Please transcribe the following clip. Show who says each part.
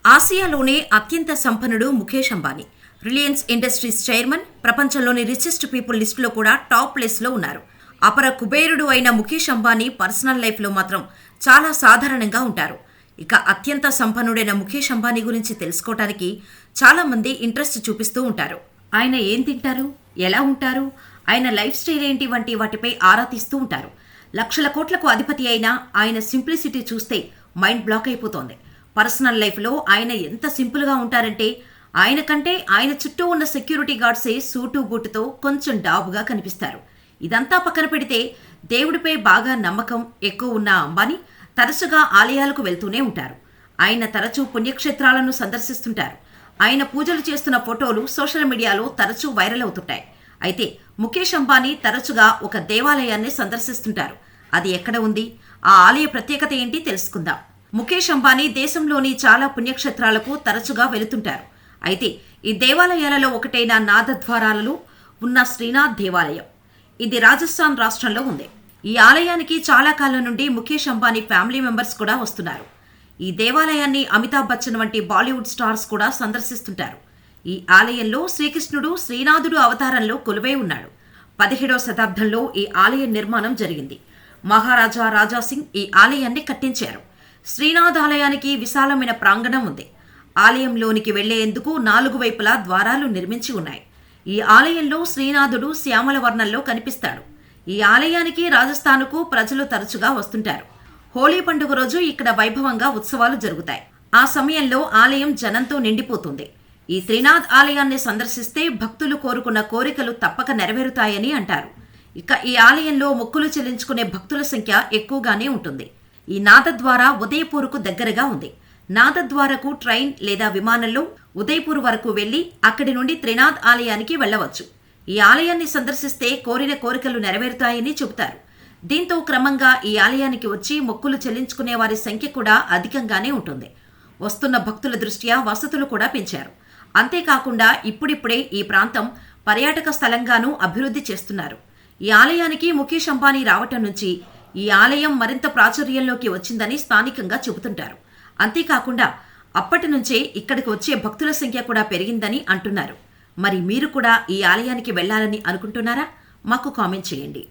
Speaker 1: ఆసియాలోనే అత్యంత సంపన్నుడు Mukesh Ambani. Reliance industries chairman, ప్రపంచంలోని రిచెస్ట్ పీపుల్ లిస్టులో కూడా టాప్ ప్లేస్లో ఉన్నారు. అపర కుబేరుడు అయిన ముఖేష్ అంబానీ పర్సనల్ లైఫ్లో మాత్రం చాలా సాధారణంగా ఉంటారు. ఇక అత్యంత సంపన్నుడైన ముఖేష్ అంబానీ గురించి తెలుసుకోవటానికి చాలా మంది ఇంట్రెస్ట్ చూపిస్తూ ఉంటారు. ఆయన ఏం తింటారు, ఎలా ఉంటారు, ఆయన లైఫ్ స్టైల్ ఏంటి వంటి వాటిపై ఆరా తీస్తూ ఉంటారు. లక్షల కోట్లకు అధిపతి అయిన ఆయన సింప్లిసిటీ చూస్తే మైండ్ బ్లాక్ అయిపోతోంది. పర్సనల్ లైఫ్లో ఆయన ఎంత సింపుల్గా ఉంటారంటే ఆయన కంటే ఆయన చుట్టూ ఉన్న సెక్యూరిటీ గార్డ్సే సూటు బూటుతో కొంచెం డాబుగా కనిపిస్తారు. ఇదంతా పక్కన పెడితే దేవుడిపై బాగా నమ్మకం ఎక్కువ ఉన్న అంబానీ తరచుగా ఆలయాలకు వెళ్తూనే ఉంటారు. ఆయన తరచూ పుణ్యక్షేత్రాలను సందర్శిస్తుంటారు. ఆయన పూజలు చేస్తున్న ఫోటోలు సోషల్ మీడియాలో తరచూ వైరల్ అవుతుంటాయి. అయితే ముఖేష్ అంబానీ తరచుగా ఒక దేవాలయాన్ని సందర్శిస్తుంటారు. అది ఎక్కడ ఉంది, ఆ ఆలయ ప్రత్యేకత ఏంటి తెలుసుకుందాం. ముఖేష్ అంబానీ దేశంలోని చాలా పుణ్యక్షేత్రాలకు తరచుగా వెళుతుంటారు. అయితే ఈ దేవాలయాలలో ఒకటైన నాథద్వారాలలో ఉన్న శ్రీనాథ్ దేవాలయం. ఇది రాజస్థాన్ రాష్ట్రంలో ఉంది. ఈ ఆలయానికి చాలా కాలం నుండి ముఖేష్ అంబానీ ఫ్యామిలీ మెంబర్స్ కూడా వస్తున్నారు. ఈ దేవాలయాన్ని అమితాబ్ బచ్చన్ వంటి బాలీవుడ్ స్టార్స్ కూడా సందర్శిస్తుంటారు. ఈ ఆలయంలో శ్రీకృష్ణుడు శ్రీనాథుడు అవతారంలో కొలువై ఉన్నాడు. 17వ శతాబ్దంలో ఈ ఆలయ నిర్మాణం జరిగింది. మహారాజా రాజాసింగ్ ఈ ఆలయాన్ని కట్టించారు. శ్రీనాథ్ ఆలయానికి విశాలమైన ప్రాంగణం ఉంది. ఆలయంలోనికి వెళ్లేందుకు 4 వైపులా ద్వారాలు నిర్మించి ఉన్నాయి. ఈ ఆలయంలో శ్రీనాథుడు శ్యామల వర్ణంలో కనిపిస్తాడు. ఈ ఆలయానికి రాజస్థాన్కు ప్రజలు తరచుగా వస్తుంటారు. హోలీ పండుగ రోజు ఇక్కడ వైభవంగా ఉత్సవాలు జరుగుతాయి. ఆ సమయంలో ఆలయం జనంతో నిండిపోతుంది. ఈ శ్రీనాథ్ ఆలయాన్ని సందర్శిస్తే భక్తులు కోరుకున్న కోరికలు తప్పక నెరవేరుతాయని అంటారు. ఇక ఈ ఆలయంలో మొక్కులు చెల్లించుకునే భక్తుల సంఖ్య ఎక్కువగానే ఉంటుంది. ఈ నాథద్వార ఉదయపూర్కు దగ్గరగా ఉంది. నాథద్వారకు ట్రైన్ లేదా విమానంలో ఉదయపూర్ వరకు వెళ్లి అక్కడి నుండి త్రినాథ్ ఆలయానికి వెళ్లవచ్చు. ఈ ఆలయాన్ని సందర్శిస్తే కోరిన కోరికలు నెరవేరుతాయని చెబుతారు. దీంతో క్రమంగా ఈ ఆలయానికి వచ్చి మొక్కులు చెల్లించుకునే వారి సంఖ్య కూడా అధికంగానే ఉంటుంది. వస్తున్న భక్తుల దృష్ట్యా వసతులు కూడా పెంచారు. అంతేకాకుండా ఇప్పుడిప్పుడే ఈ ప్రాంతం పర్యాటక స్థలంగానూ అభివృద్ధి చేస్తున్నారు. ఈ ఆలయానికి ముఖేష్ అంబానీ రావటం నుంచి ఈ ఆలయం మరింత ప్రాచుర్యంలోకి వచ్చిందని స్థానికంగా చెబుతుంటారు. అంతేకాకుండా అప్పటి నుంచే ఇక్కడికి వచ్చే భక్తుల సంఖ్య కూడా పెరిగిందని అంటున్నారు. మరి మీరు కూడా ఈ ఆలయానికి వెళ్లాలని అనుకుంటున్నారా? మాకు కామెంట్ చేయండి.